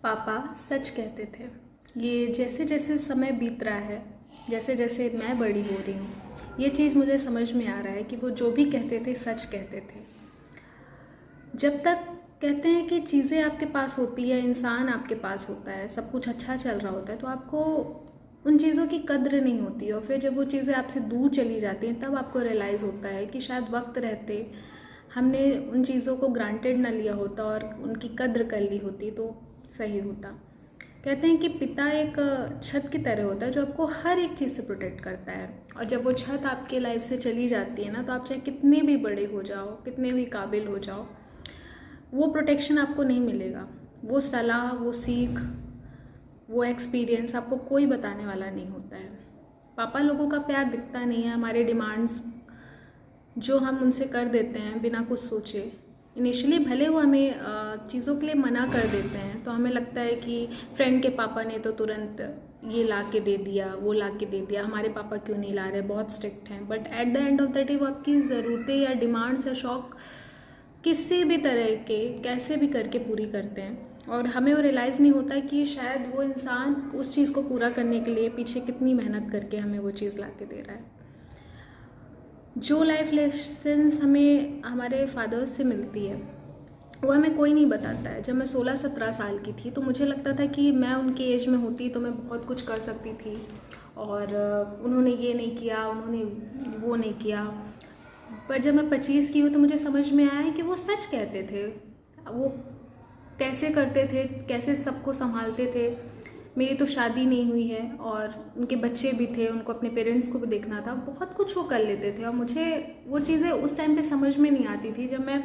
पापा सच कहते थे। ये जैसे जैसे समय बीत रहा है, जैसे जैसे मैं बड़ी हो रही हूँ, ये चीज़ मुझे समझ में आ रहा है कि वो जो भी कहते थे सच कहते थे। जब तक कहते हैं कि चीज़ें आपके पास होती है, इंसान आपके पास होता है, सब कुछ अच्छा चल रहा होता है, तो आपको उन चीज़ों की कद्र नहीं होती। और फिर जब वो चीज़ें आपसे दूर चली जाती हैं तब आपको रियलाइज़ होता है कि शायद वक्त रहते हमने उन चीज़ों को ग्रांटेड ना लिया होता और उनकी कद्र कर ली होती तो सही होता। कहते हैं कि पिता एक छत की तरह होता है जो आपको हर एक चीज़ से प्रोटेक्ट करता है, और जब वो छत आपके लाइफ से चली जाती है ना, तो आप चाहे कितने भी बड़े हो जाओ, कितने भी काबिल हो जाओ, वो प्रोटेक्शन आपको नहीं मिलेगा। वो सलाह, वो सीख, वो एक्सपीरियंस आपको कोई बताने वाला नहीं होता है। पापा लोगों का प्यार दिखता नहीं है, हमारे डिमांड्स जो हम उनसे कर देते हैं बिना कुछ सोचे। इनिशियली भले वो हमें चीज़ों के लिए मना कर देते हैं, तो हमें लगता है कि फ्रेंड के पापा ने तो तुरंत ये ला के दे दिया, वो ला के दे दिया, हमारे पापा क्यों नहीं ला रहे, बहुत स्ट्रिक्ट हैं। But at the end of the day वो आपकी ज़रूरतें या डिमांड्स या शौक़ किसी भी तरह के कैसे भी करके पूरी करते हैं, और हमें वो रियलाइज़ नहीं होता कि शायद वो इंसान उस चीज़ को पूरा करने के लिए पीछे कितनी मेहनत करके हमें वो चीज़ ला के दे रहा है। जो लाइफ लेसन्स हमें हमारे फादर्स से मिलती है वो हमें कोई नहीं बताता है। जब मैं 16-17 साल की थी तो मुझे लगता था कि मैं उनके एज में होती तो मैं बहुत कुछ कर सकती थी, और उन्होंने ये नहीं किया, उन्होंने वो नहीं किया। पर जब मैं 25 की हूँ तो मुझे समझ में आया कि वो सच कहते थे। वो कैसे करते थे, कैसे सबको संभालते थे। मेरी तो शादी नहीं हुई है और उनके बच्चे भी थे, उनको अपने पेरेंट्स को भी देखना था, बहुत कुछ वो कर लेते थे, और मुझे वो चीज़ें उस टाइम पे समझ में नहीं आती थी। जब मैं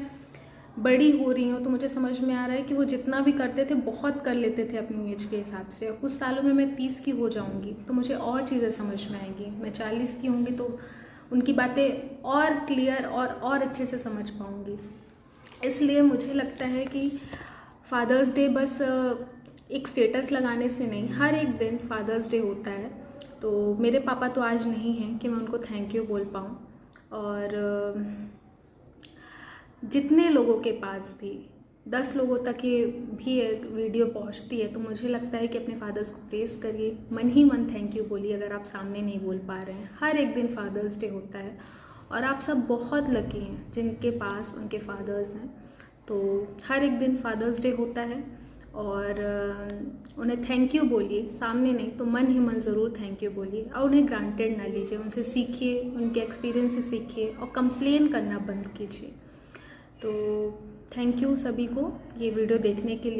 बड़ी हो रही हूँ तो मुझे समझ में आ रहा है कि वो जितना भी करते थे बहुत कर लेते थे अपनी एज के हिसाब से। और कुछ सालों में मैं 30 की हो जाऊँगी तो मुझे और चीज़ें समझ में आएंगी। मैं 40 की होंगी तो उनकी बातें और क्लियर और अच्छे से समझ पाऊँगी। इसलिए मुझे लगता है कि फादर्स डे बस एक स्टेटस लगाने से नहीं, हर एक दिन फादर्स डे होता है। तो मेरे पापा तो आज नहीं हैं कि मैं उनको थैंक यू बोल पाऊँ, और जितने लोगों के पास भी 10 लोगों तक ये भी एक वीडियो पहुंचती है तो मुझे लगता है कि अपने फादर्स को प्रेस करिए, मन ही मन थैंक यू बोलिए अगर आप सामने नहीं बोल पा रहे हैं। हर एक दिन फादर्स डे होता है और आप सब बहुत लकी हैं जिनके पास उनके फादर्स हैं। तो हर एक दिन फादर्स डे होता है और उन्हें थैंक यू बोलिए, सामने नहीं तो मन ही मन ज़रूर थैंक यू बोलिए, और उन्हें ग्रांटेड ना लीजिए। उनसे सीखिए, उनके एक्सपीरियंस से सीखिए और कंप्लेन करना बंद कीजिए। तो थैंक यू सभी को ये वीडियो देखने के लिए।